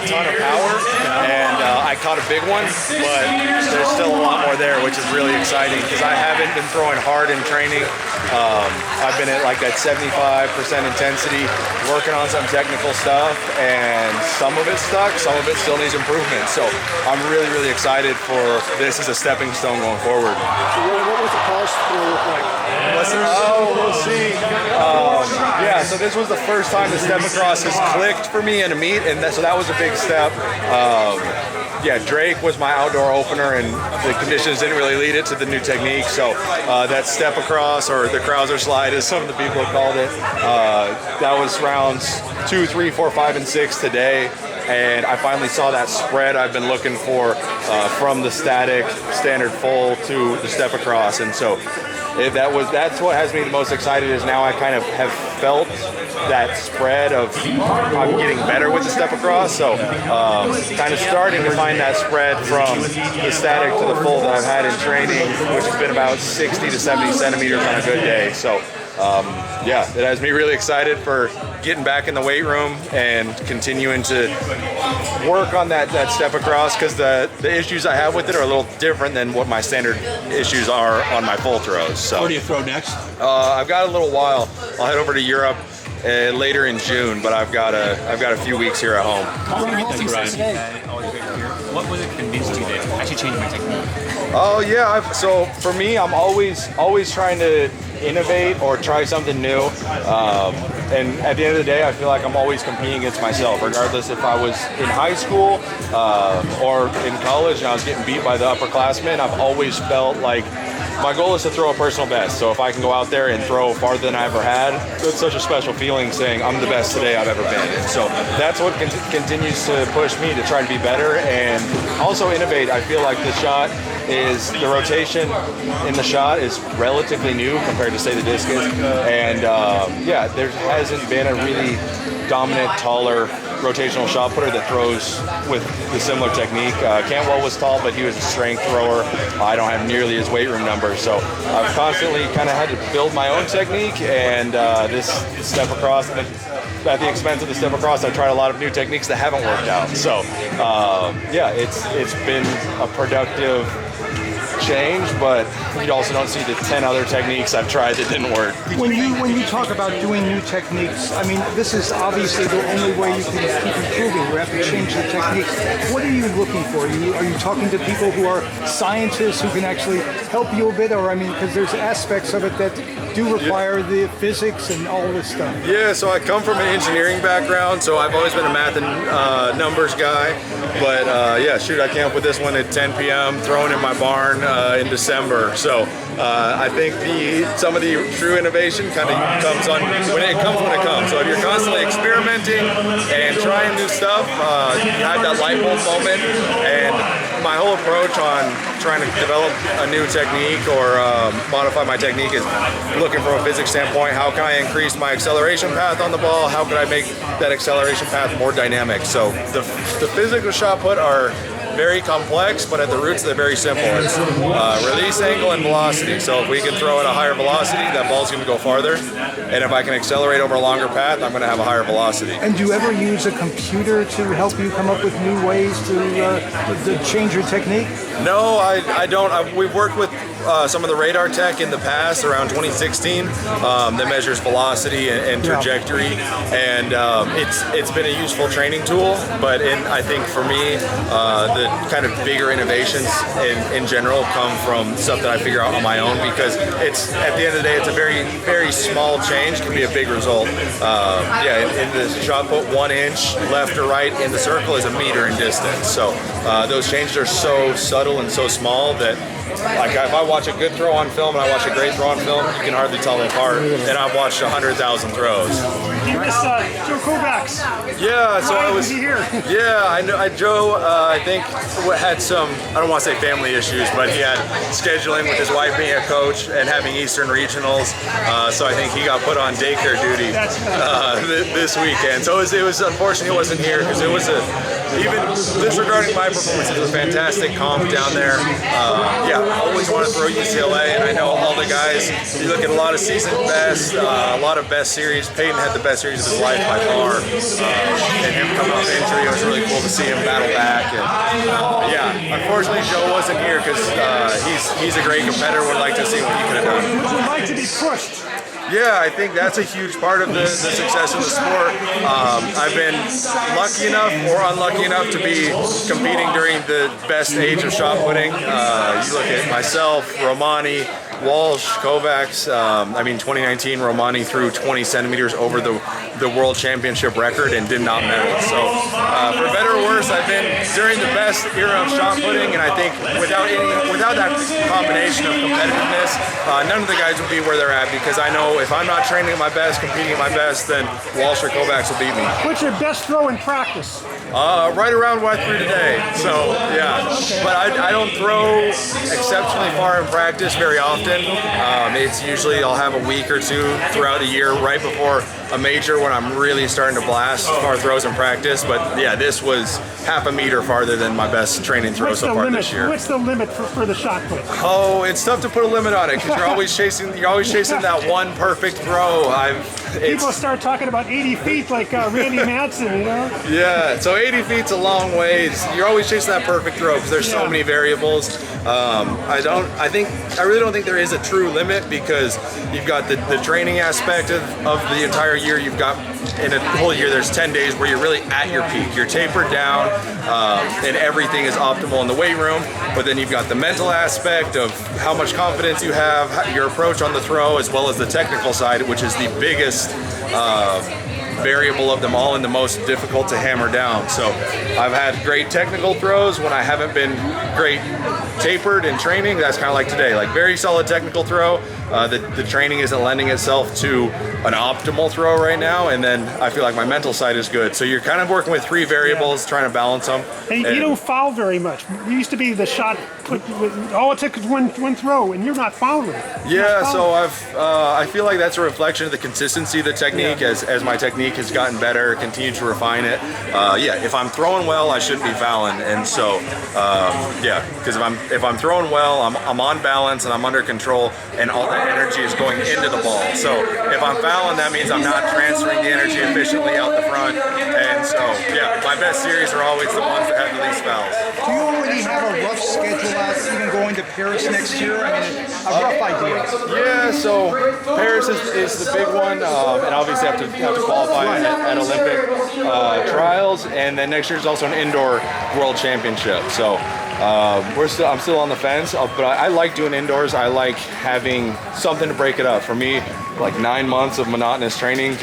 ton of power, and I caught a big one, but there's still a lot more there, which is really exciting because I haven't been throwing hard in training. I've been at like that 75% intensity, working on some technical stuff, and some of it stuck, some of it still needs improvement. So I'm really, really excited for this as a stepping stone going forward. So what was the college school look like? We'll see. Yeah, so this was the first time the step across has clicked for me in a meet, and so that was a big step. Yeah, Drake was my outdoor opener, and the conditions didn't really lead it to the new technique. So that step across, or the Crouser slide, as some of the people have called it, that was rounds 2, 3, 4, 5, and 6 today. And I finally saw that spread I've been looking for from the static standard full to the step across. And so that's what has me the most excited, is now I kind of have felt that spread of I'm getting better with the step across. So kind of starting to find that spread from the static to the full that I've had in training, which has been about 60 to 70 centimeters on a good day. So yeah, it has me really excited for getting back in the weight room and continuing to work on that step across, because the issues I have with it are a little different than what my standard issues are on my full throws. So Where do you throw next? I've got a little while. I'll head over to Europe later in June, but I've got a few weeks here at home. Thank you, Ryan. What was it convinced you to actually change my technique? Oh yeah, so for me, I'm always trying to innovate or try something new. And at the end of the day, I feel like I'm always competing against myself, regardless if I was in high school or in college and I was getting beat by the upperclassmen. I've always felt like my goal is to throw a personal best. So if I can go out there and throw farther than I ever had, it's such a special feeling saying I'm the best today I've ever been. And so that's what continues to push me to try to be better and also innovate. I feel like the rotation in the shot is relatively new compared to, say, the discus. And yeah, there hasn't been a really dominant, taller rotational shot putter that throws with the similar technique. Cantwell was tall, but he was a strength thrower. I don't have nearly his weight room numbers, so I've constantly kind of had to build my own technique, and this step across, at the expense of the step across, I've tried a lot of new techniques that haven't worked out. So yeah, it's been a productive change, but you also don't see the 10 other techniques I've tried that didn't work. When you talk about doing new techniques, I mean, this is obviously the only way you can keep improving. You have to change the techniques. What are you looking for? Are you talking to people who are scientists who can actually help you a bit? Or, I mean, because there's aspects of it that do require the physics and all this stuff. Yeah, so I come from an engineering background, so I've always been a math and numbers guy. But yeah, shoot, I came up with this one at 10 p.m., thrown in my barn in December. So I think some of the true innovation kind of comes when it comes. So if you're constantly experimenting and trying new stuff, you have that light bulb moment. And my whole approach on trying to develop a new technique or modify my technique is looking from a physics standpoint. How can I increase my acceleration path on the ball? How can I make that acceleration path more dynamic? So the physical shot put are very complex, but at the roots they're very simple. It's release angle and velocity. So if we can throw at a higher velocity, that ball's going to go farther. And if I can accelerate over a longer path, I'm going to have a higher velocity. And do you ever use a computer to help you come up with new ways to change your technique? No, I don't. We've worked with some of the radar tech in the past, around 2016, that measures velocity and trajectory, and it's been a useful training tool. But I think for me, the kind of bigger innovations in general come from stuff that I figure out on my own, because it's, at the end of the day, it's a very, very small change can be a big result. Yeah, in the shot put, 1 inch left or right in the circle is a meter in distance. So those changes are so subtle and so small that, like, if I watch a good throw on film and I watch a great throw on film, you can hardly tell them apart. And I've watched 100,000 throws. You missed Joe Kovacs. Yeah, so Why I was he here? Yeah, I know. Joe, I think, had some, I don't want to say family issues, but he had scheduling with his wife being a coach and having Eastern regionals. So I think he got put on daycare duty this weekend. So it was unfortunate he wasn't here, because it was a even disregarding my performance, it's a fantastic comp down there. Yeah, always want to throw UCLA, and I know all the guys. You look at a lot of season best, a lot of best series. Peyton had the best series of his life by far, and him coming off injury, it was really cool to see him battle back. And yeah, unfortunately Joe wasn't here because he's a great competitor. Would like to see what he could have done. Would you like to be pushed? Yeah, I think that's a huge part of the success of the sport. I've been lucky enough or unlucky enough to be competing during the best age of shot putting. You look at myself, Romani, Walsh, Kovacs. 2019, Romani threw 20 centimeters over the world championship record and did not medal. So, for better or worse, I've been during the best era of shot putting, and I think without that combination of competitiveness, none of the guys would be where they're at, because I know if I'm not training at my best, competing at my best, then Walsh or Kovacs will beat me. What's your best throw in practice? Right around what I threw today. So yeah, but I don't throw exceptionally far in practice very often. It's usually I'll have a week or two throughout the year right before a major when I'm really starting to blast far throws in practice. But yeah, this was half a meter farther than my best training throw so far this year. What's the limit for the shot put? Oh, it's tough to put a limit on it because you're always chasing that one perfect throw. People start talking about 80 feet like Randy Madsen, you know? Yeah, so 80 feet's a long ways. You're always chasing that perfect throw because there's so many variables. I really don't think there is a true limit, because you've got the training aspect of the entire year. You've got, in a whole year, there's 10 days where you're really at your peak. You're tapered down, and everything is optimal in the weight room. But then you've got the mental aspect of how much confidence you have, your approach on the throw, as well as the technical side, which is the biggest variable of them all and the most difficult to hammer down. So I've had great technical throws when I haven't been great tapered in training. That's kind of like today, like very solid technical throw. The training isn't lending itself to an optimal throw right now, and then I feel like my mental side is good. So you're kind of working with three variables, trying to balance them. And you don't foul very much. You used to be the shot put with, all it took was one throw, and you're not fouling. Yeah, so I feel like that's a reflection of the consistency of the technique. As my technique has gotten better, continue to refine it. If I'm throwing well, I shouldn't be fouling, and so because if I'm throwing well, I'm on balance and I'm under control, and all that energy is going into the ball. So if I'm fouling, that means I'm not transferring the energy efficiently out the front, and so my best series are always the ones that have the least fouls. Do you already have a rough schedule out, even going to Paris next year? I mean, a rough idea. Yeah, so Paris is the big one, and obviously have to qualify at Olympic trials, and then next year is also an indoor world championship. So I'm still on the fence, but I like doing indoors. I like having something to break it up. For me, like 9 months of monotonous training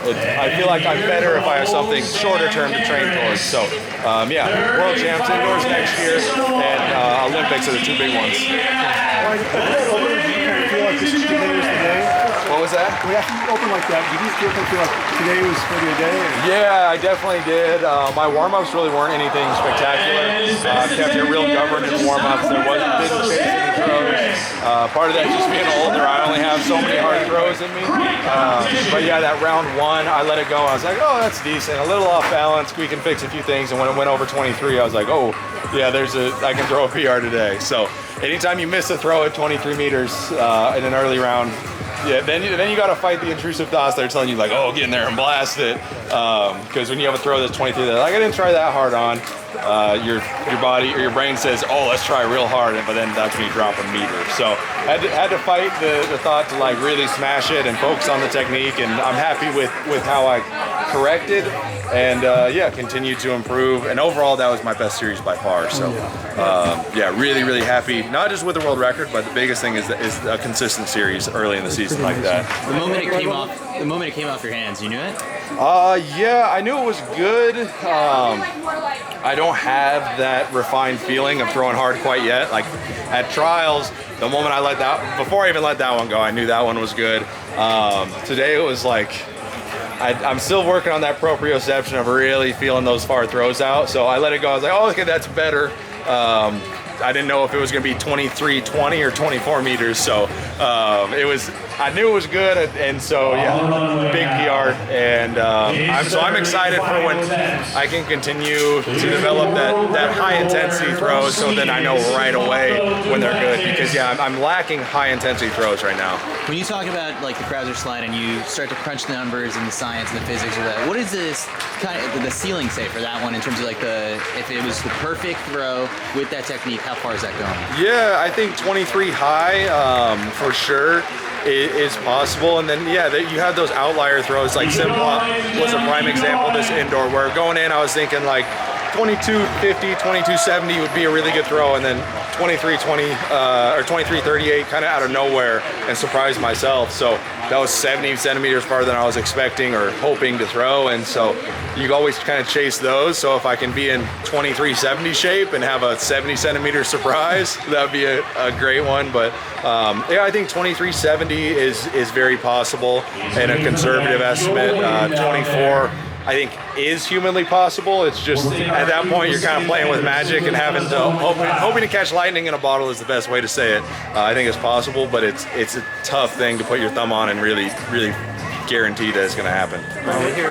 I feel like I'm better if I have something shorter term to train towards. So world champs indoors next year, and Olympics are the two big ones. What was that? We have to open like that. Did you feel like today was maybe a day? Yeah, I definitely did. My warm-ups really weren't anything spectacular. Kept it real governed in the warm-ups. Didn't chase any throws. Part of that just being older. I only have so many hard throws in me. But yeah, that round one, I let it go. I was like, oh, that's decent. A little off balance. We can fix a few things. And when it went over 23, I was like, oh, yeah, I can throw a PR today. So anytime you miss a throw at 23 meters in an early round, then you got to fight the intrusive thoughts that are telling you like, oh, get in there and blast it. Because when you have a throw that's 23, they're like, I didn't try that hard on. Your body or your brain says, oh, let's try real hard, but then that's when you drop a meter. So had to fight the thought to like really smash it and focus on the technique. And I'm happy with how I corrected and continued to improve. And overall, that was my best series by far. So really, really happy. Not just with the world record, but the biggest thing is a consistent series early in the season like that. The moment it came off your hands, you knew it? I knew it was good. I don't have that refined feeling of throwing hard quite yet. Like at trials, the moment before I even let that one go, I knew that one was good. Today it was like, I'm still working on that proprioception of really feeling those far throws out. So I let it go. I was like, oh, okay, that's better. I didn't know if it was going to be 23-20 or 24 meters. So it was I knew it was good, and so yeah, big PR, and I'm excited for when I can continue to develop that high intensity throws, so then I know right away when they're good, because yeah, I'm lacking high intensity throws right now. When you talk about like the Crouser slide and you start to crunch the numbers and the science and the physics of that, what does this kind of the ceiling say for that one in terms of like if it was the perfect throw with that technique, how far is that going? Yeah, I think 23 high for sure is possible, and then yeah, you have those outlier throws like Simplot was a prime example this indoor, where going in I was thinking like 2250, 2270 would be a really good throw, and then 2320 or 2338 kind of out of nowhere and surprised myself. So that was 70 centimeters farther than I was expecting or hoping to throw, and so you always kind of chase those. So if I can be in 2370 shape and have a 70 centimeter surprise, that'd be a great one. But yeah, I think 2370 is very possible, and a conservative estimate 24 I think is humanly possible. It's just at that point you're kind of playing with magic and having to hoping to catch lightning in a bottle is the best way to say it. I think it's possible, but it's a tough thing to put your thumb on and really guarantee that it's going to happen.